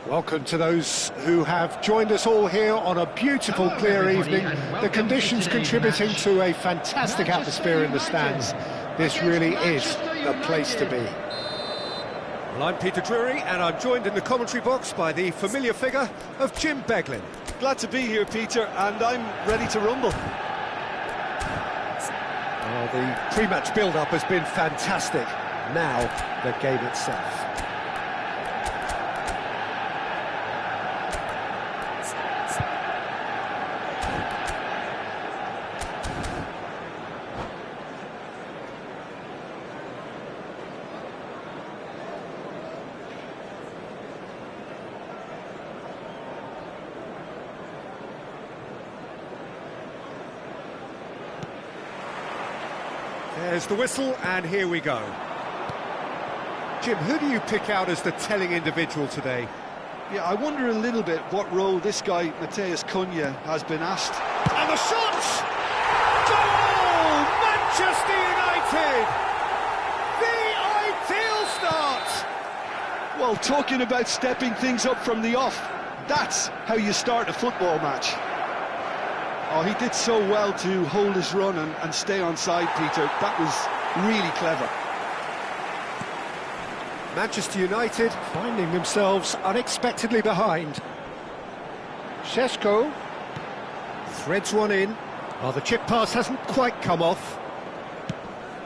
Welcome to those who have joined us all here on a beautiful, clear evening. The conditions contributing to a fantastic atmosphere in the stands. This really is the place to be. Well, I'm Peter Drury, and I'm joined in the commentary box by the familiar figure of Jim Beglin. Glad to be here, Peter, and I'm ready to rumble. Well, the pre-match build-up has been fantastic. Now, the game itself. There's the whistle, and here we go. Jim, who do you pick out as the telling individual today? Yeah, I wonder a little bit what role this guy, Matheus Cunha, has been asked. And the shot! Goal! Manchester United! The ideal start! Well, talking about stepping things up from the off, that's how you start a football match. Oh, he did so well to hold his run and stay on side, Peter. That was really clever. Manchester United finding themselves unexpectedly behind. Šeško threads one in. Oh, the chip pass hasn't quite come off.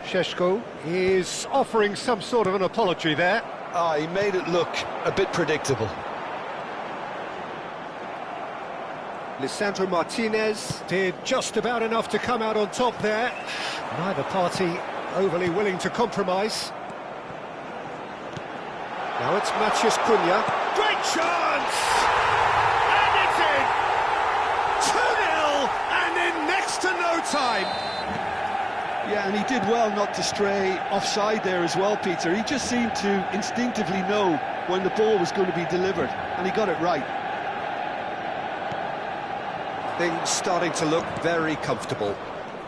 Šeško is offering some sort of an apology there. Ah, he made it look a bit predictable. Lisandro Martinez did just about enough to come out on top there. Neither party overly willing to compromise. Now it's Matheus Cunha. Great chance! And it's in! 2-0 and in next to no time. Yeah, and he did well not to stray offside there as well, Peter. He just seemed to instinctively know when the ball was going to be delivered, and he got it right. Things starting to look very comfortable.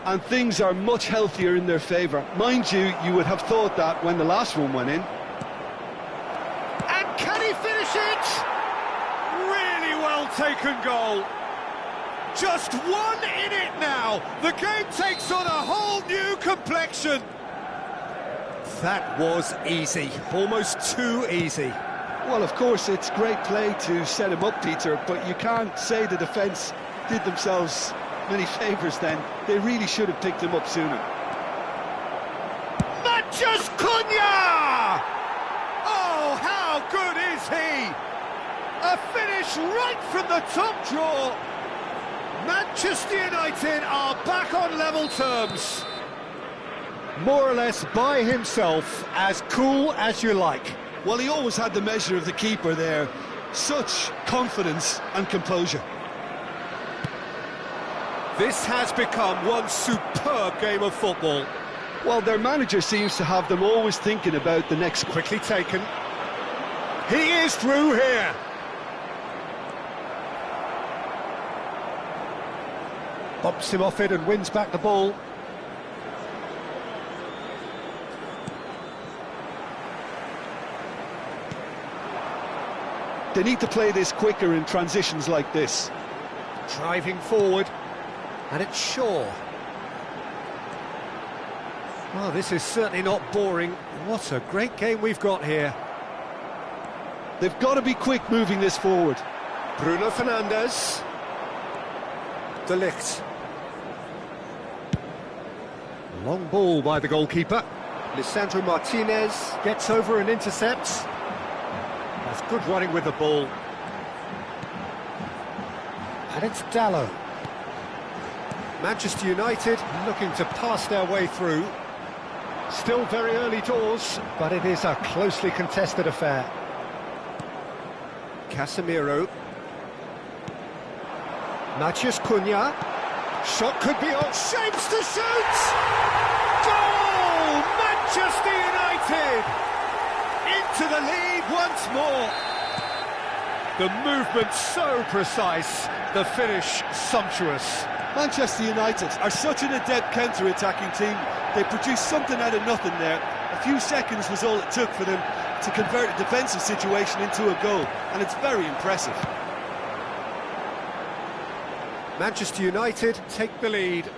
And things are much healthier in their favour. Mind you, you would have thought that when the last one went in. And can he finish it? Really well taken goal. Just one in it now. The game takes on a whole new complexion. That was easy, almost too easy. Well, of course, it's great play to set him up, Peter, but you can't say the defence did themselves many favours then. They really should have picked him up sooner. Matheus Cunha! Oh, how good is he? A finish right from the top draw. Manchester United are back on level terms. More or less by himself, as cool as you like. Well, he always had the measure of the keeper there. Such confidence and composure. This has become one superb game of football. Well, their manager seems to have them always thinking about the next... Quickly taken. He is through here. Bumps him off it and wins back the ball. They need to play this quicker in transitions like this. Driving forward. And it's Shaw. Well, this is certainly not boring. What a great game we've got here. They've got to be quick moving this forward. Bruno Fernandes. De Ligt. Long ball by the goalkeeper. Lisandro Martinez gets over and intercepts. That's good running with the ball. And it's Dalot. Manchester United looking to pass their way through. Still very early doors, but it is a closely contested affair. Casemiro. Matheus Cunha. Shot could be on. Shapes to shoot! Goal! Manchester United! Into the lead once more. The movement so precise, the finish sumptuous. Manchester United are such an adept counter-attacking team. They produced something out of nothing there. A few seconds was all it took for them to convert a defensive situation into a goal, and it's very impressive. Manchester United take the lead.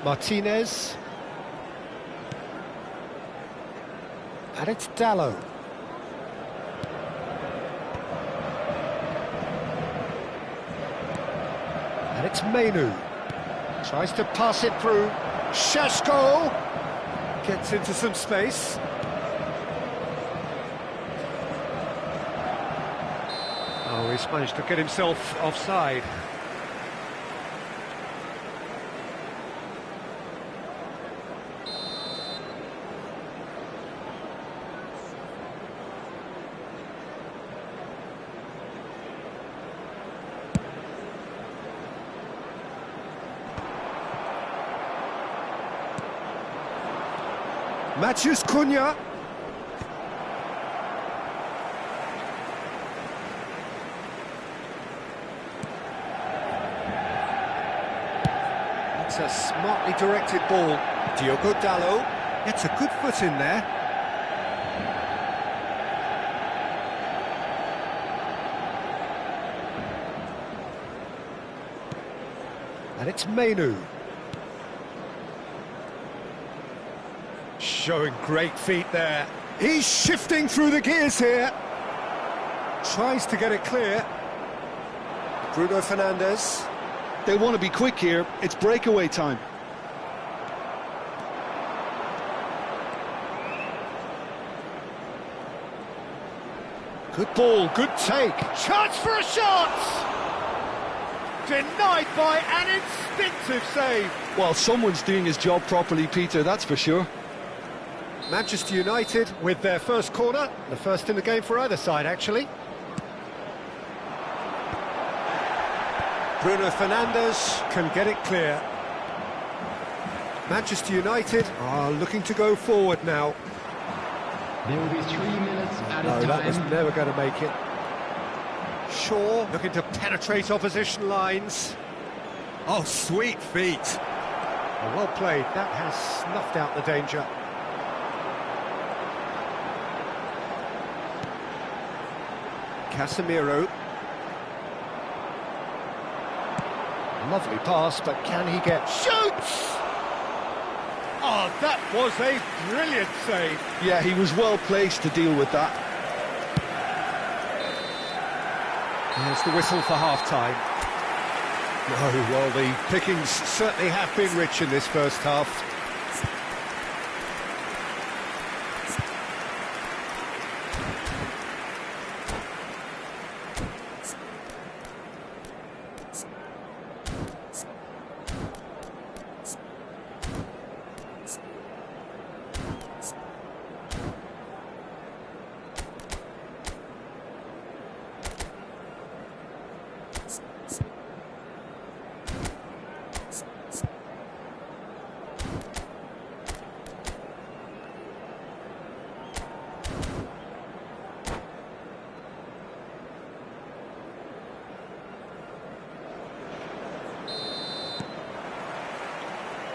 Martinez. And it's Dalot. And it's Mainoo. Tries to pass it through. Šeško gets into some space. Oh, he's managed to get himself offside. Matheus Cunha. It's a smartly directed ball. Diogo Dalot gets a good foot in there. And it's Mainoo. Showing great feet there. He's shifting through the gears here. Tries to get it clear. Bruno Fernandes. They want to be quick here. It's breakaway time. Good ball, good take. Chance for a shot! Denied by an instinctive save. Well, someone's doing his job properly, Peter, that's for sure. Manchester United with their first corner, the first in the game for either side, actually. Bruno Fernandes can get it clear. Manchester United are looking to go forward now. There will be 3 minutes at a No, time. that was never going to make it. Shaw looking to penetrate opposition lines. Oh, sweet feet. Well played, that has snuffed out the danger. Casemiro. Lovely pass, but can he get... Shoots! Oh, that was a brilliant save. Yeah, he was well placed to deal with that. There's the whistle for half-time. No, well, the pickings certainly have been rich in this first half.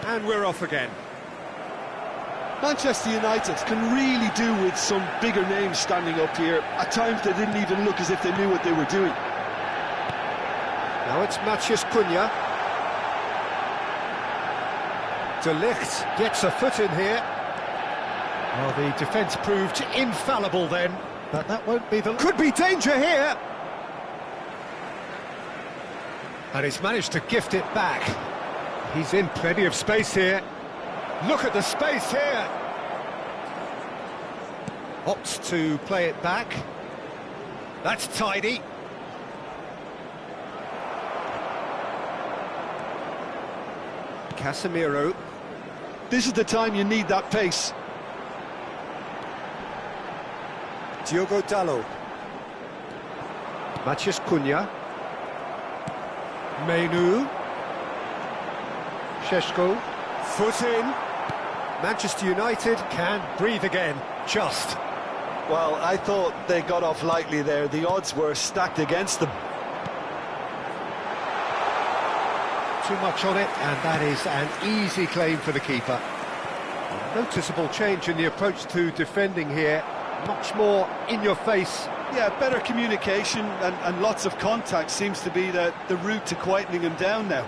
And we're off again. Manchester United can really do with some bigger names standing up here. At times they didn't even look as if they knew what they were doing. Now it's Matheus Cunha. De Ligt gets a foot in here. Well, the defence proved infallible then, but that won't be the... Could be danger here! And he's managed to gift it back. He's in plenty of space here. Look at the space here! Opts to play it back. That's tidy. Casemiro. This is the time you need that pace. Diogo Dalot. Matheus Cunha. Menu. Šeško. Foot in. Manchester United can breathe again, just. Well, I thought they got off lightly there. The odds were stacked against them. Too much on it, and that is an easy claim for the keeper. Noticeable change in the approach to defending here. Much more in your face. Yeah, better communication and lots of contact seems to be the route to quietening him down now.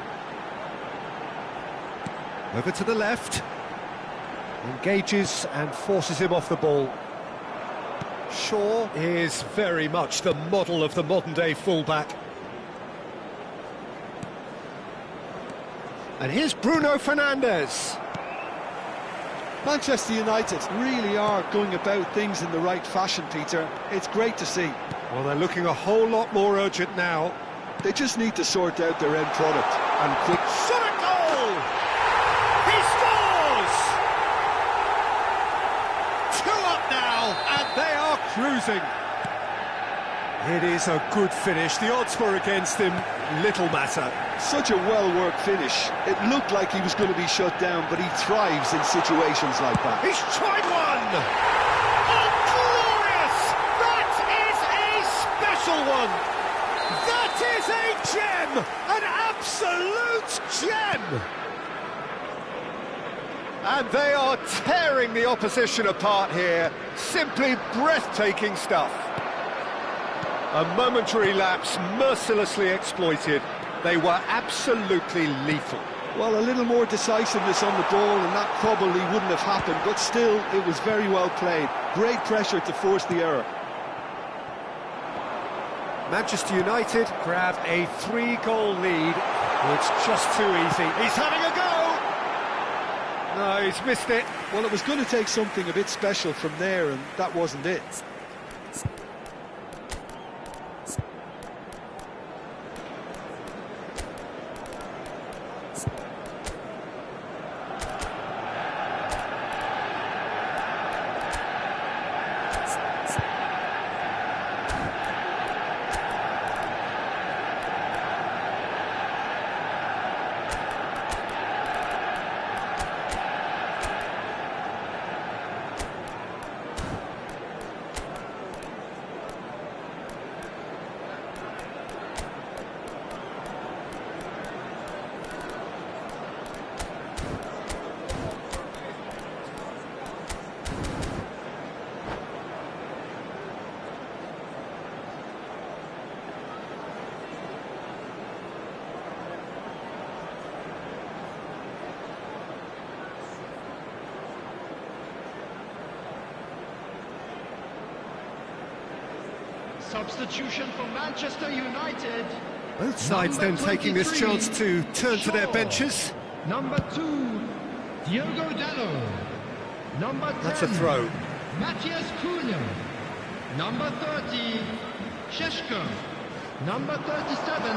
Over to the left. Engages and forces him off the ball. Shaw is very much the model of the modern-day fullback. And here's Bruno Fernandes. Manchester United really are going about things in the right fashion, Peter. It's great to see. Well, they're looking a whole lot more urgent now. They just need to sort out their end product and quick. Shot a goal! He scores! 2 up now, and they are cruising. It is a good finish. The odds were against him, little matter. Such a well-worked finish. It looked like he was going to be shut down, but he thrives in situations like that. He's tried one! Oh, glorious! That is a special one! That is a gem! An absolute gem! And they are tearing the opposition apart here. Simply breathtaking stuff. A momentary lapse mercilessly exploited. They were absolutely lethal. Well, a little more decisiveness on the ball and that probably wouldn't have happened, but still, it was very well played. Great pressure to force the error. Manchester United grab a 3-goal lead. It's just too easy. He's having a go! No, he's missed it. Well, it was going to take something a bit special from there, and that wasn't it. Substitution for Manchester United. Both sides then taking this chance to turn to their benches. Number 2, Diogo Dalot. Number 10, That's a throw. Matheus Cunha. Number 30, Šeško. Number 37,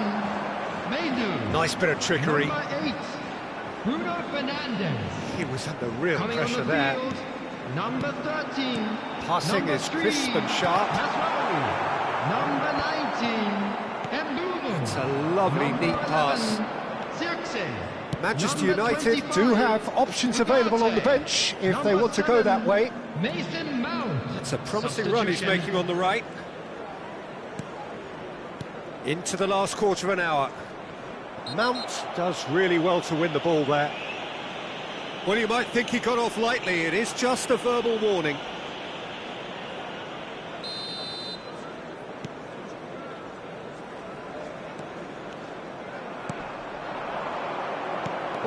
Menu. Nice bit of trickery. Number 8, Bruno Fernandes. He was under real Coming pressure on the there. field, number 13. Passing number is 3, crisp and sharp. Masraoui. Number 19, Mbeumo. It's a lovely, Number neat pass. 11, Zirkzee. Manchester Number United 25, do have options available on the bench if they Number want to go that 7, way. Mason Mount. It's a promising run he's making on the right. Into the last quarter of an hour. Mount does really well to win the ball there. Well, you might think he got off lightly. It is just a verbal warning.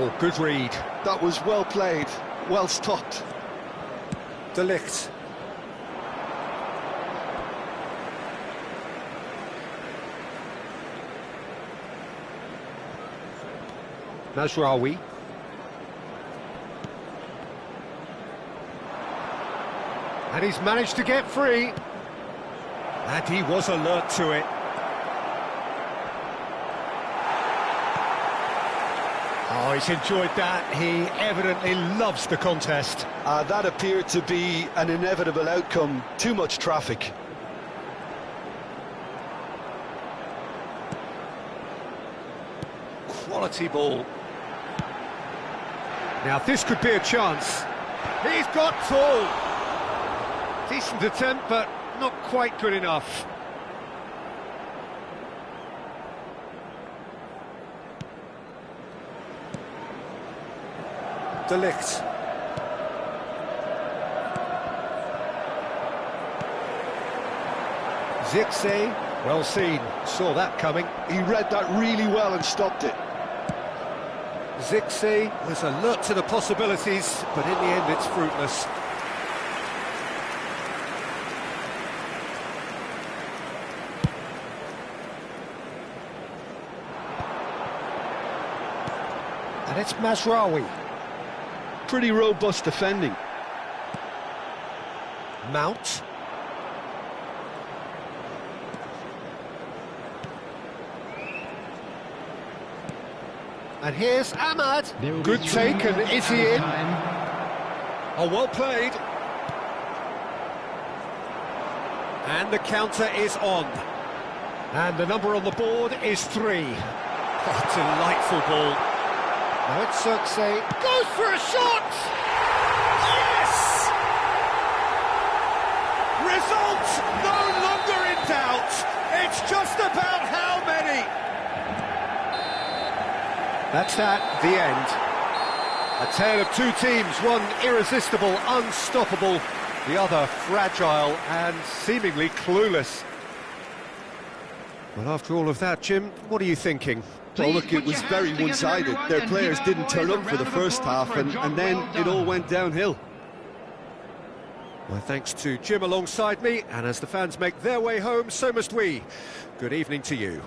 Oh, good read. That was well played, well stopped. De Ligt. Mazraoui. And he's managed to get free. And he was alert to it. Oh, Oh, he's enjoyed that. He evidently loves the contest. That appeared to be an inevitable outcome. Too much traffic. Quality ball. Now this could be a chance. He's got tall. Decent attempt, but not quite good enough. De Ligt. Zirkzee, well seen, saw that coming. He read that really well and stopped it. Zirkzee was alert to the possibilities, but in the end it's fruitless. And it's Mazraoui. Pretty robust defending. Mount. And here's Ahmad. Good take, and is he in? Oh, well played. And the counter is on. And the number on the board is 3. Oh, delightful ball. Now it's Zirkzee. Goes for a shot! Yes! Result no longer in doubt. It's just about how many. That's that, the end. A tale of two teams, one irresistible, unstoppable, the other fragile and seemingly clueless. Well, after all of that, Jim, what are you thinking? Well, look, it was very one-sided. Their players didn't turn up for the first half, and then it all went downhill. Well, thanks to Jim alongside me, and as the fans make their way home, so must we. Good evening to you.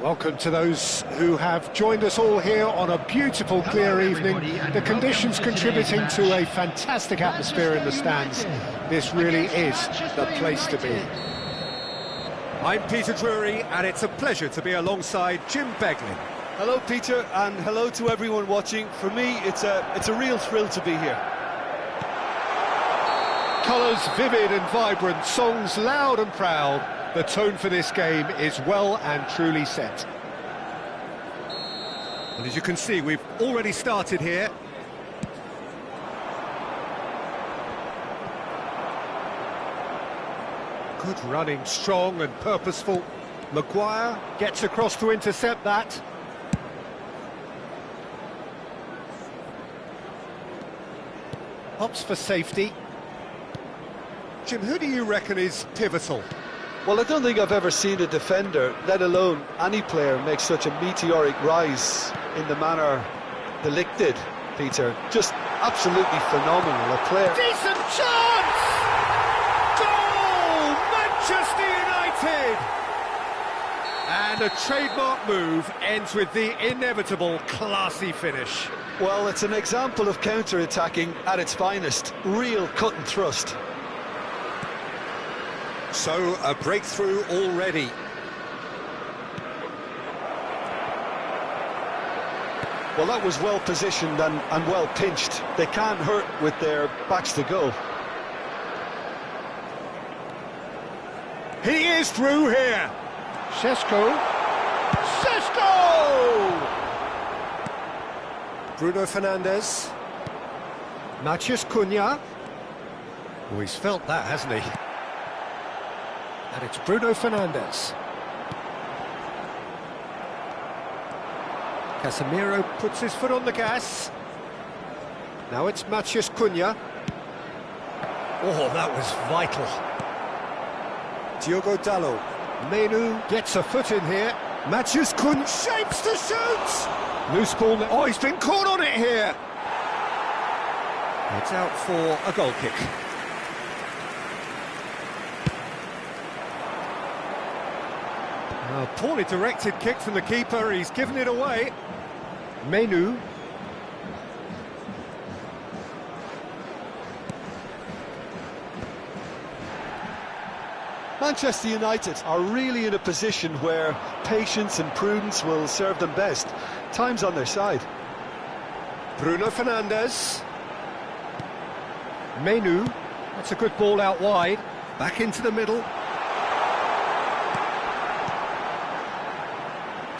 Welcome to those who have joined us all here on a beautiful, clear evening. The conditions contributing to a fantastic atmosphere in the stands. This really is the place to be. I'm Peter Drury, and it's a pleasure to be alongside Jim Beglin. Hello, Peter, and hello to everyone watching. For me, it's a real thrill to be here. Colours vivid and vibrant, songs loud and proud. The tone for this game is well and truly set. And as you can see, we've already started here. Good running, strong and purposeful. Maguire gets across to intercept that. Opts for safety. Jim, who do you reckon is pivotal? Well, I don't think I've ever seen a defender, let alone any player, make such a meteoric rise in the manner the Ligt did, Peter. Just absolutely phenomenal, a player. Decent chance! Goal! Manchester United! And a trademark move ends with the inevitable classy finish. Well, it's an example of counter-attacking at its finest. Real cut and thrust. So, a breakthrough already. Well, that was well positioned and well pinched. They can't hurt with their backs to goal. He is through here. Šeško. Šeško! Bruno Fernandes. Matheus Cunha. Oh, he's felt that, hasn't he? And it's Bruno Fernandes. Casemiro puts his foot on the gas. Now it's Matheus Cunha. Oh, that was vital. Diogo Dalot. Menu gets a foot in here. Matheus Cunha shapes to shoot. Loose ball. Oh, he's been caught on it here. It's out for a goal kick. A poorly directed kick from the keeper, he's given it away. Menu. Manchester United are really in a position where patience and prudence will serve them best. Time's on their side. Bruno Fernandes. Menu. That's a good ball out wide. Back into the middle.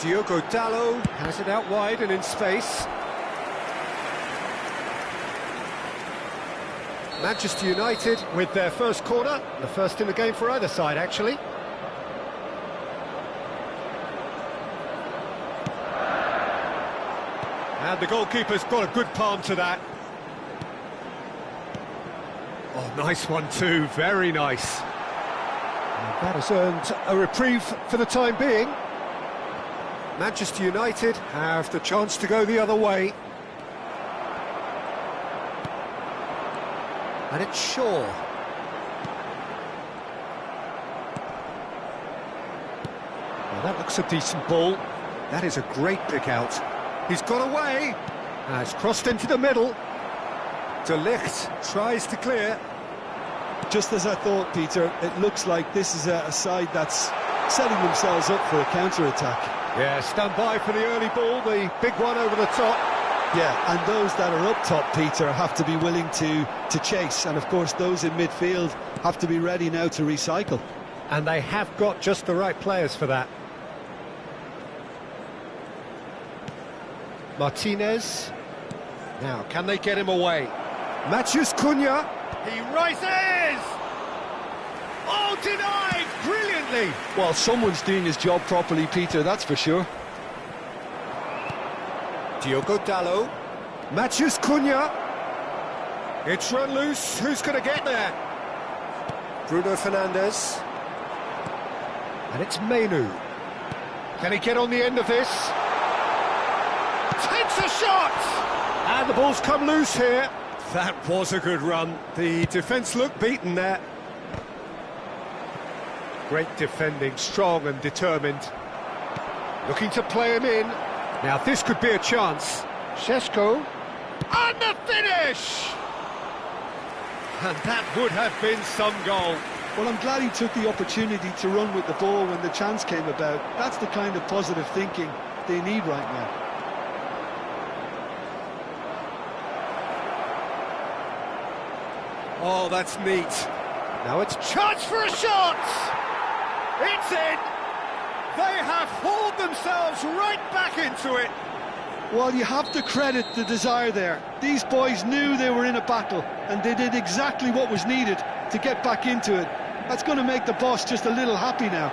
Diogo Dalot has it out wide and in space. Manchester United with their first corner, the first in the game for either side, actually. And the goalkeeper's got a good palm to that. Oh, nice one too, very nice. And that has earned a reprieve for the time being. Manchester United have the chance to go the other way. And it's Shaw. Well, that looks a decent ball. That is a great pick out. He's got away. Has crossed into the middle. De Ligt tries to clear. Just as I thought, Peter, it looks like this is a side that's setting themselves up for a counter-attack. Yeah, stand by for the early ball, the big one over the top. Yeah, and those that are up top, Peter, have to be willing to chase. And, of course, those in midfield have to be ready now to recycle. And they have got just the right players for that. Martinez. Now, can they get him away? Matheus Cunha. He rises! Oh, denied! Brilliantly! Well, someone's doing his job properly, Peter, that's for sure. Diogo Dalot. Matheus Cunha. It's run loose. Who's going to get there? Bruno Fernandes. And it's Menu. Can he get on the end of this? Takes a shot! And the ball's come loose here. That was a good run. The defence looked beaten there. Great defending, strong and determined. Looking to play him in. Now this could be a chance. Šeško. And the finish! And that would have been some goal. Well, I'm glad he took the opportunity to run with the ball when the chance came about. That's the kind of positive thinking they need right now. Oh, that's neat. Now it's chance for a shot! It's in! They have hauled themselves right back into it. Well, you have to credit the desire there. These boys knew they were in a battle, and they did exactly what was needed to get back into it. That's going to make the boss just a little happy now.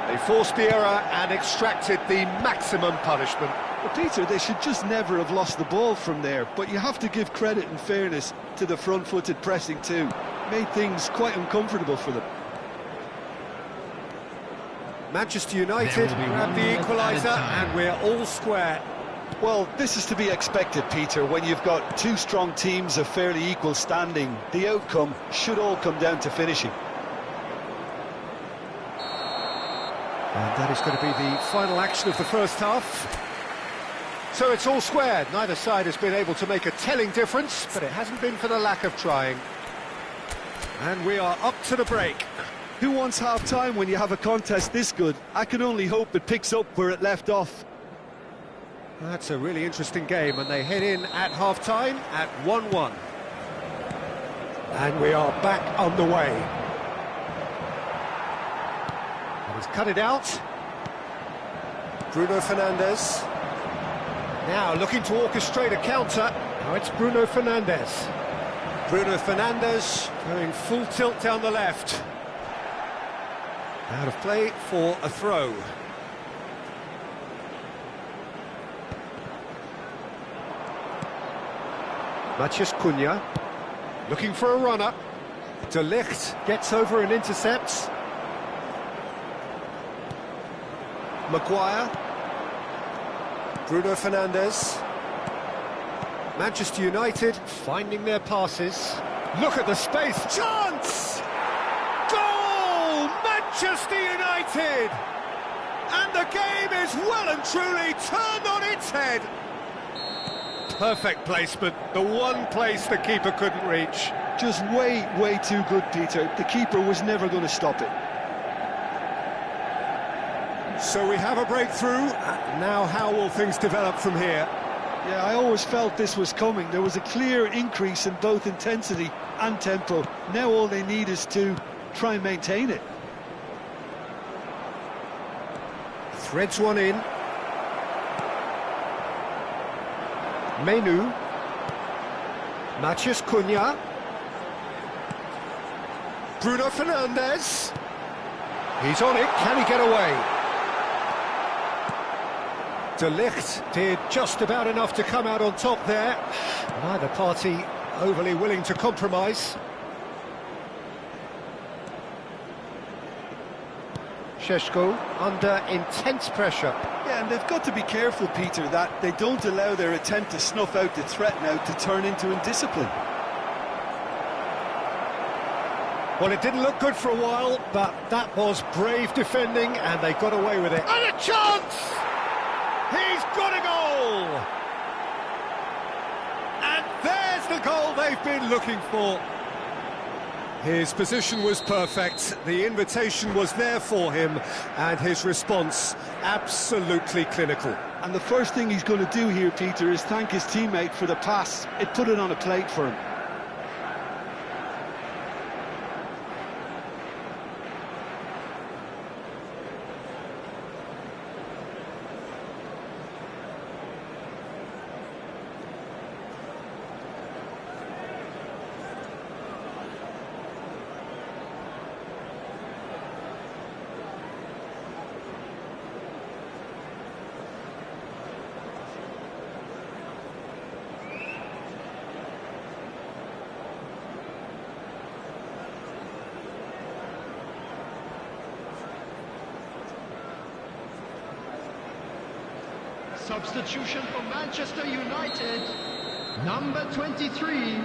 They forced the error and extracted the maximum punishment. But Peter, they should just never have lost the ball from there, but you have to give credit and fairness to the front-footed pressing too. Made things quite uncomfortable for them. Manchester United grab the equaliser and we're all square. Well, this is to be expected, Peter. When you've got two strong teams of fairly equal standing, the outcome should all come down to finishing. And that is going to be the final action of the first half. So it's all square. Neither side has been able to make a telling difference, but it hasn't been for the lack of trying. And we are up to the break. Who wants half-time when you have a contest this good? I can only hope it picks up where it left off. That's a really interesting game, and they head in at half-time at 1-1. And we are back on the way. And he's cut it out. Bruno Fernandes. Now looking to orchestrate a counter. Now it's Bruno Fernandes. Bruno Fernandes going full tilt down the left. Out of play for a throw. Matheus Cunha looking for a runner. De Ligt gets over and intercepts. Maguire. Bruno Fernandes. Manchester United finding their passes. Look at the space. Chance! Goal! Manchester United! And the game is well and truly turned on its head. Perfect placement, the one place the keeper couldn't reach. Just way too good, Peter. The keeper was never going to stop it. So we have a breakthrough. Now how will things develop from here? Yeah, I always felt this was coming. There was a clear increase in both intensity and tempo. Now all they need is to try and maintain it. Threads one in. Menu. Matheus Cunha. Bruno Fernandes. He's on it. Can he get away? De Ligt did just about enough to come out on top there. Neither party overly willing to compromise. Šeško under intense pressure. Yeah, and they've got to be careful, Peter, that they don't allow their attempt to snuff out the threat now to turn into indiscipline. Well, it didn't look good for a while, but that was brave defending, and they got away with it. And a chance! He's got a goal! And there's the goal they've been looking for. His position was perfect, the invitation was there for him, and his response absolutely clinical. And the first thing he's going to do here, Peter, is thank his teammate for the pass. It put it on a plate for him. Substitution for Manchester United, number 23,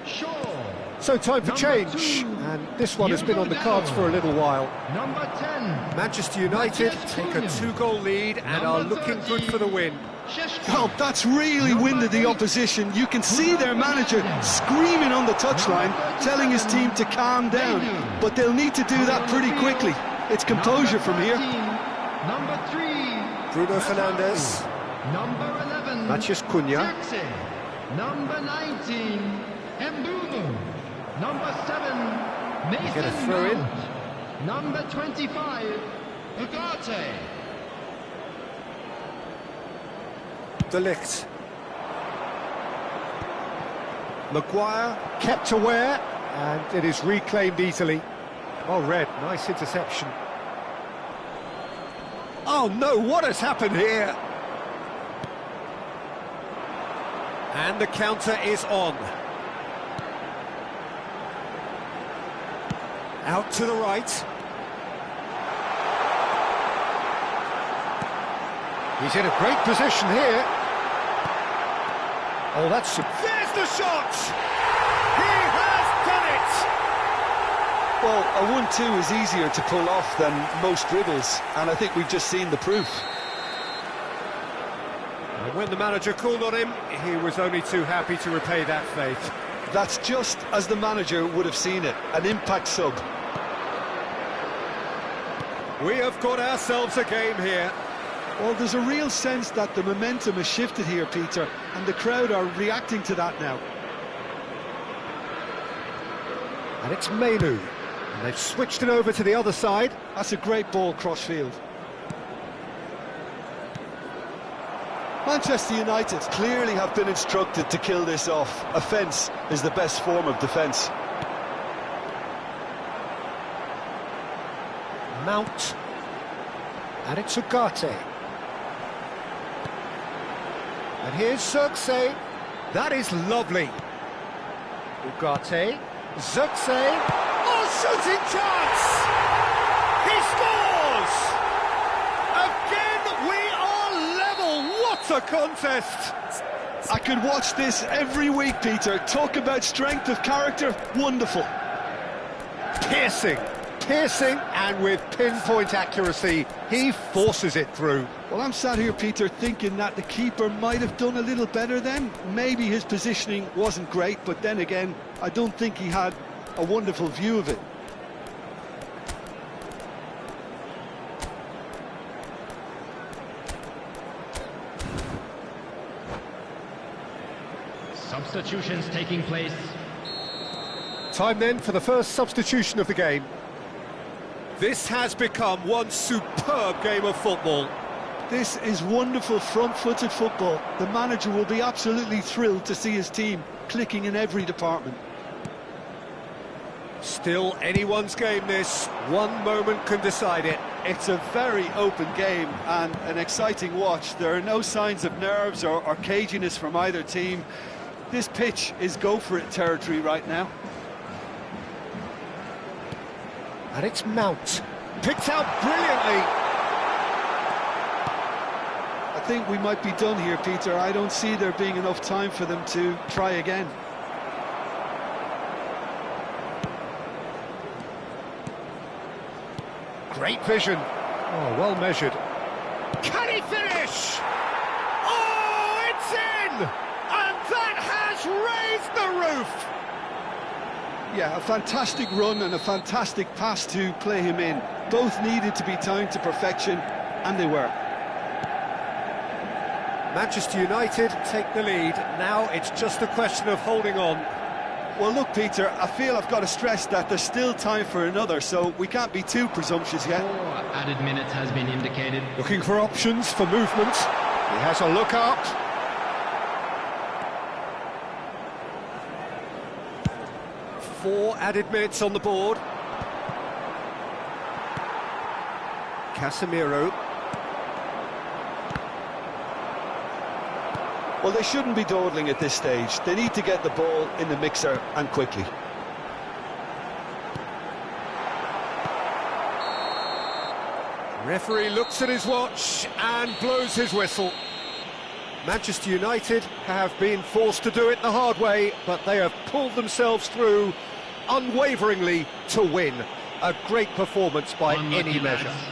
Shaw. So time for Number change, 2, and this one has been on the cards for a little while. Number 10. Manchester United Matthias take a Cunha. 2-goal lead and are Number looking 30, good for the win. Šeško. Oh, that's really winded the opposition. You can see their manager screaming on the touchline, telling his team to calm down. But they'll need to do that pretty quickly. It's composure from here. Number 3. Bruno Fernandes, Number 11. Matthias Cunha, Zirkzee. Number 19. Mbeumo. Number 7. Mason Get a throw in. Mount. Number 25. Ugarte. De Ligt. Maguire kept aware, and it is reclaimed easily. Well read, nice interception. Oh no, what has happened here? And the counter is on. Out to the right. He's in a great position here. Oh, that's... There's the shot! He has done it! Well, a 1-2 is easier to pull off than most dribbles, and I think we've just seen the proof. And when the manager called on him, he was only too happy to repay that faith. That's just as the manager would have seen it, an impact sub. We have got ourselves a game here. Well, there's a real sense that the momentum has shifted here, Peter, and the crowd are reacting to that now. And it's Mainoo. And they've switched it over to the other side. That's a great ball cross-field. Manchester United clearly have been instructed to kill this off. Offence is the best form of defence. Mount. And it's Ugarte. And here's Zirkzee. That is lovely. Ugarte. Zirkzee. Oh, shooting chance! He scores! Again, we are level. What a contest! I could watch this every week, Peter. Talk about strength of character. Wonderful. Piercing, and with pinpoint accuracy, he forces it through. Well, I'm sat here, Peter, thinking that the keeper might have done a little better then. Maybe his positioning wasn't great, but then again, I don't think he had a wonderful view of it. Substitutions taking place. Time then for the first substitution of the game. This has become one superb game of football. This is wonderful front-footed football. The manager will be absolutely thrilled to see his team clicking in every department. Still anyone's game this. One moment can decide it. It's a very open game and an exciting watch. There are no signs of nerves or caginess from either team. This pitch is go-for-it territory right now. And it's Mount. Picked out brilliantly. I think we might be done here, Peter. I don't see there being enough time for them to try again. Great vision. Oh, well measured. Can he finish? Oh, it's in! And that has raised the roof! Yeah, a fantastic run and a fantastic pass to play him in. Both needed to be timed to perfection, and they were. Manchester United take the lead. Now it's just a question of holding on. Well, look, Peter, I feel I've got to stress that there's still time for another, so we can't be too presumptuous yet. 4 added minutes has been indicated. Looking for options for movement. He has a look up. Four added minutes on the board. Casemiro. Well, they shouldn't be dawdling at this stage. They need to get the ball in the mixer and quickly. Referee looks at his watch and blows his whistle. Manchester United have been forced to do it the hard way, but they have pulled themselves through unwaveringly to win. A great performance by Unlucky any measure. lads.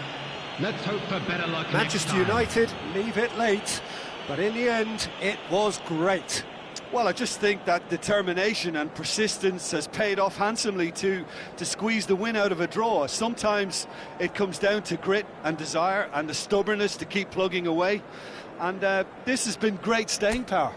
Let's hope for better luck Manchester next time. United leave it late, but in the end, it was great. Well, I just think that determination and persistence has paid off handsomely to squeeze the win out of a draw. Sometimes it comes down to grit and desire and the stubbornness to keep plugging away. And this has been great staying power.